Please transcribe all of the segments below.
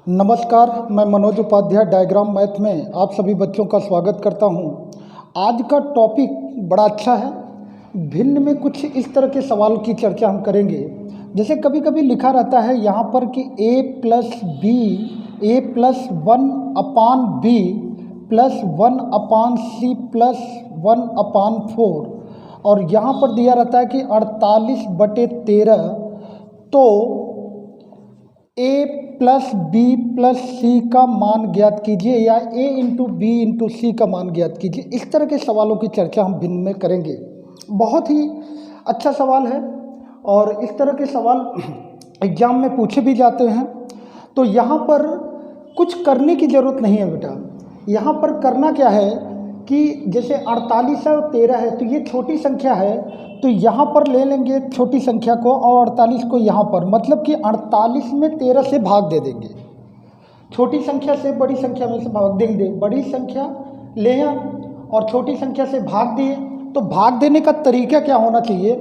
नमस्कार, मैं Manoj Upadhyay diagram math में आप सभी बच्चों का स्वागत करता हूं। आज का टॉपिक बड़ा अच्छा है। भिन्न में कुछ इस तरह के सवाल की चर्चा हम करेंगे। जैसे कभी कभी लिखा रहता है यहाँ पर कि a plus b a plus 1/b plus 1/c plus 1/4 और यहाँ पर दिया रहता है कि 48/13। तो a प्लस बी प्लस सी का मान ज्ञात कीजिए या a इंटू बी इंटू सी का मान ज्ञात कीजिए। इस तरह के सवालों की चर्चा हम भिन्न में करेंगे। बहुत ही अच्छा सवाल है और इस तरह के सवाल एग्जाम में पूछे भी जाते हैं। तो यहाँ पर कुछ करने की ज़रूरत नहीं है बेटा। यहाँ पर करना क्या है कि जैसे 48 है और 13 है तो ये छोटी संख्या है, तो यहाँ पर ले लेंगे छोटी संख्या को और 48 को यहाँ पर, मतलब कि 48 में 13 से भाग दे देंगे। छोटी संख्या से बड़ी संख्या में से भाग देंगे। बड़ी संख्या ले आए और छोटी संख्या से भाग दिए। तो भाग देने का तरीका क्या होना चाहिए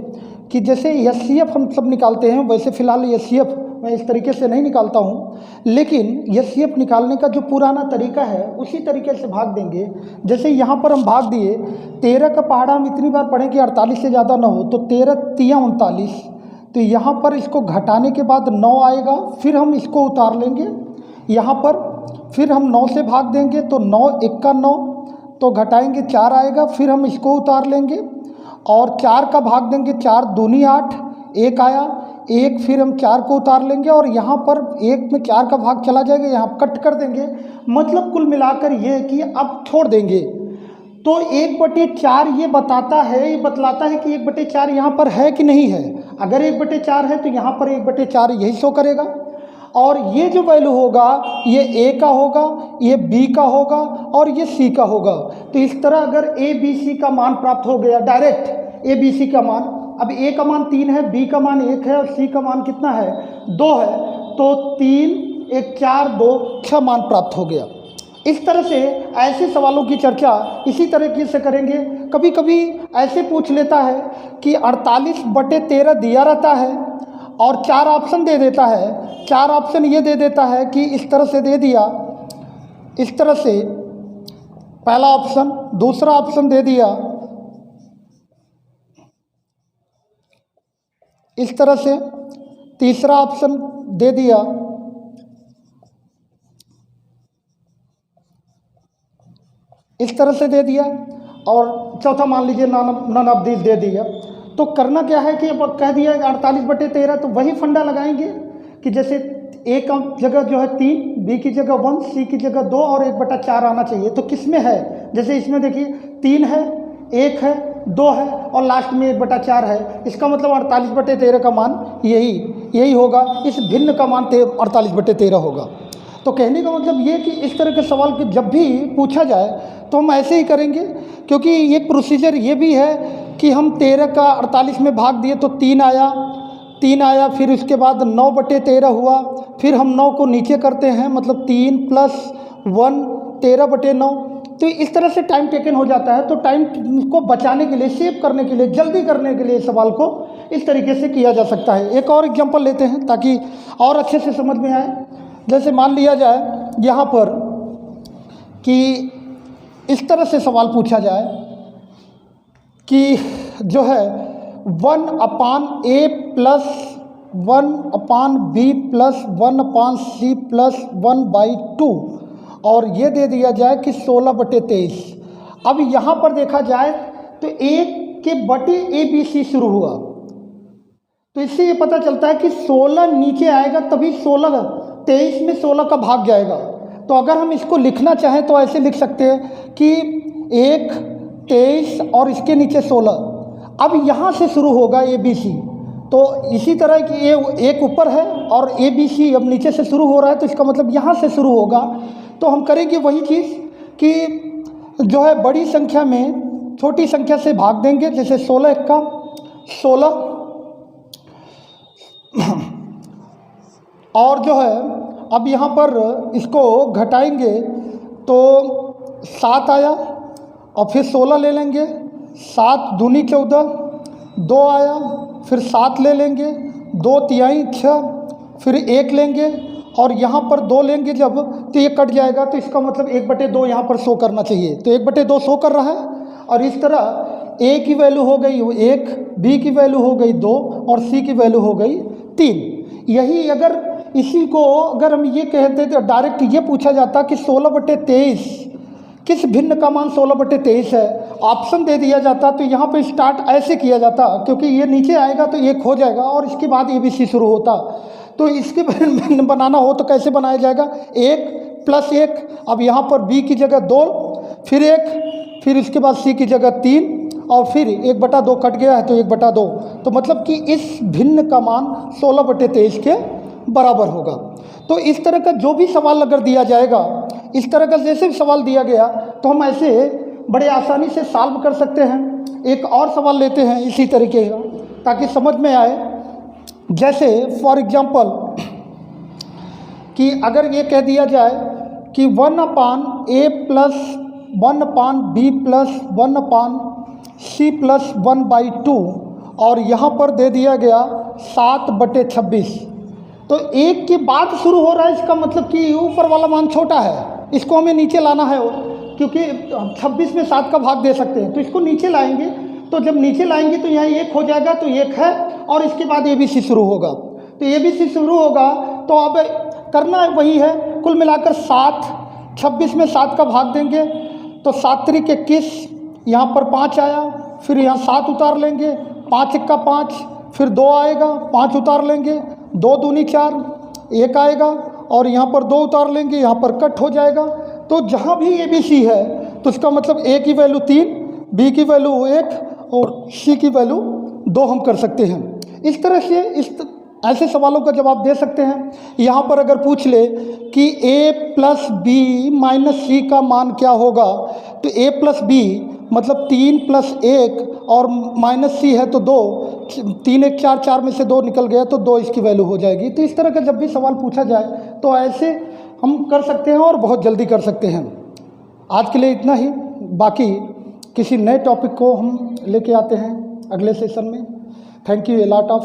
कि जैसे एचसीएफ हम सब निकालते हैं, वैसे फ़िलहाल एचसीएफ मैं इस तरीके से नहीं निकालता हूँ, लेकिन एचसीएफ निकालने का जो पुराना तरीका है उसी तरीके से भाग देंगे। जैसे यहाँ पर हम भाग दिए, 13 का पहाड़ा हम इतनी बार पढ़ें कि 48 से ज़्यादा ना हो, तो 13 तिया 39। तो यहाँ पर इसको घटाने के बाद 9 आएगा, फिर हम इसको उतार लेंगे यहाँ पर, फिर हम 9 से भाग देंगे तो 9 1 का 9, तो घटाएंगे 4 आएगा, फिर हम इसको उतार लेंगे और 4 का भाग देंगे, 4 दूनी 8, 1 आया, 1 फिर हम 4 को उतार लेंगे और यहाँ पर 1 में 4 का भाग चला जाएगा, यहाँ कट कर देंगे। मतलब कुल मिलाकर ये कि अब छोड़ देंगे। तो 1/4 ये बताता है, ये बतलाता है कि 1/4 यहाँ पर है कि नहीं है। अगर 1/4 है तो यहाँ पर 1/4 यही शो करेगा और ये जो वैल्यू होगा ये a का होगा, ये b का होगा और ये c का होगा। तो इस तरह अगर a b c का मान प्राप्त हो गया डायरेक्ट, a b c का मान, अब a का मान 3 है, b का मान 1 है और c का मान कितना है 2 है, तो 3 1 4 2 6 मान प्राप्त हो गया। इस तरह से ऐसे सवालों की चर्चा इसी तरीके से करेंगे। कभी कभी ऐसे पूछ लेता है कि 48/13 दिया रहता है और 4 ऑप्शन दे देता है। 4 ऑप्शन ये दे देता है कि इस तरह से दे दिया, इस तरह से पहला ऑप्शन, दूसरा ऑप्शन दे दिया इस तरह से, तीसरा ऑप्शन दे दिया इस तरह से दे दिया और चौथा मान लीजिए नन ऑफ दिस दे दिया। तो करना क्या है कि अब कह दिया 48/13, तो वही फंडा लगाएंगे कि जैसे ए का जगह जो है 3, बी की जगह 1, सी की जगह 2 और 1/4 आना चाहिए। तो किस में है, जैसे इसमें देखिए 3 है, 1 है, 2 है और लास्ट में 1/4 है। इसका मतलब 48/13 का मान यही होगा। इस भिन्न का मान 48/13 होगा। तो कहने का मतलब ये कि इस तरह के सवाल के जब भी पूछा जाए तो हम ऐसे ही करेंगे, क्योंकि ये प्रोसीजर ये भी है कि हम 13 का 48 में भाग दिए तो 3 आया, फिर उसके बाद 9/13 हुआ, फिर हम 9 को नीचे करते हैं, मतलब 3 + 1 13/9। तो इस तरह से टाइम टेकन हो जाता है। तो टाइम को बचाने के लिए, सेव करने के लिए, जल्दी करने के लिए सवाल को इस तरीके से किया जा सकता है। एक और एग्जांपल लेते हैं ताकि और अच्छे से समझ में आए। जैसे मान लिया जाए यहाँ पर कि इस तरह से सवाल पूछा जाए कि जो है 1/a plus 1/b plus 1/c plus 1/2 और ये दे दिया जाए कि 16/23। अब यहाँ पर देखा जाए तो 1 के बटे ABC शुरू हुआ, तो इससे ये पता चलता है कि 16 नीचे आएगा तभी 16, 23 में 16 का भाग जाएगा। तो अगर हम इसको लिखना चाहें तो ऐसे लिख सकते हैं कि 1 23 और इसके नीचे 16। अब यहाँ से शुरू होगा ABC। तो इसी तरह कि ये एक ऊपर है और ABC अब नीचे से शुरू हो रहा है, तो इसका मतलब यहाँ से शुरू होगा। तो हम करेंगे वही चीज़ कि जो है बड़ी संख्या में छोटी संख्या से भाग देंगे। जैसे 16 1 का 16 और जो है अब यहाँ पर इसको घटाएंगे तो 7 आया और फिर 16 ले लेंगे, 7 दूनी 14, 2 आया, फिर 7 ले लेंगे, 2 तिहाई 6, फिर 1 लेंगे और यहाँ पर 2 लेंगे जब, तो ये कट जाएगा, तो इसका मतलब 1/2 यहाँ पर शो करना चाहिए, तो 1/2 शो कर रहा है। और इस तरह ए की वैल्यू हो गई 1, बी की वैल्यू हो गई 2 और सी की वैल्यू हो गई 3। यही अगर इसी को अगर हम ये कहते तो डायरेक्ट ये पूछा जाता कि 16/23 किस भिन्न का मान 16/23 है, ऑप्शन दे दिया जाता, तो यहाँ पे स्टार्ट ऐसे किया जाता, क्योंकि ये नीचे आएगा तो 1 हो जाएगा और इसके बाद ABC शुरू होता। तो इसके भिन्न बनाना हो तो कैसे बनाया जाएगा, 1 + 1, अब यहाँ पर B की जगह 2, फिर 1, फिर इसके बाद C की जगह 3 और फिर 1/2 कट गया है तो 1/2, तो मतलब कि इस भिन्न का मान 16/23 के बराबर होगा। तो इस तरह का जो भी सवाल अगर दिया जाएगा, इस तरह का जैसे भी सवाल दिया गया तो हम ऐसे बड़े आसानी से सॉल्व कर सकते हैं। एक और सवाल लेते हैं इसी तरीके का ताकि समझ में आए। जैसे फॉर एग्जांपल कि अगर ये कह दिया जाए कि 1/a + 1/b + 1/c + 1/2 और यहाँ पर दे दिया गया 7/26, तो 1 के बाद शुरू हो रहा है, इसका मतलब कि ऊपर वाला मान छोटा है, इसको हमें नीचे लाना है, क्योंकि 26 में 7 का भाग दे सकते हैं, तो इसको नीचे लाएंगे, तो जब नीचे लाएंगे तो यहाँ 1 हो जाएगा, तो 1 है और इसके बाद ABC शुरू होगा, तो ABC शुरू होगा, तो अब करना वही है, कुल मिलाकर 7, 26 में 7 का भाग देंगे, तो 7 × 21, यहाँ पर 5 आया, फिर यहाँ 7 उतार लेंगे, 5 × 5, फिर 2 आएगा, 5 उतार लेंगे, 2 दूनी 4, 1 आएगा और यहाँ पर 2 उतार लेंगे, यहाँ पर कट हो जाएगा। तो जहाँ भी ABC है तो इसका मतलब A की वैल्यू 3, B की वैल्यू 1 और C की वैल्यू 2 हम कर सकते हैं। इस तरह से ऐसे सवालों का जवाब दे सकते हैं। यहाँ पर अगर पूछ ले कि A + B - C का मान क्या होगा, तो A + B मतलब 3 + 1 और -C है तो 2, 3 1 4, 4 में से 2 निकल गया तो 2 इसकी वैल्यू हो जाएगी। तो इस तरह का जब भी सवाल पूछा जाए तो ऐसे हम कर सकते हैं और बहुत जल्दी कर सकते हैं। आज के लिए इतना ही, बाकी किसी नए टॉपिक को हम लेके आते हैं अगले सेशन में। Thank U a lot of.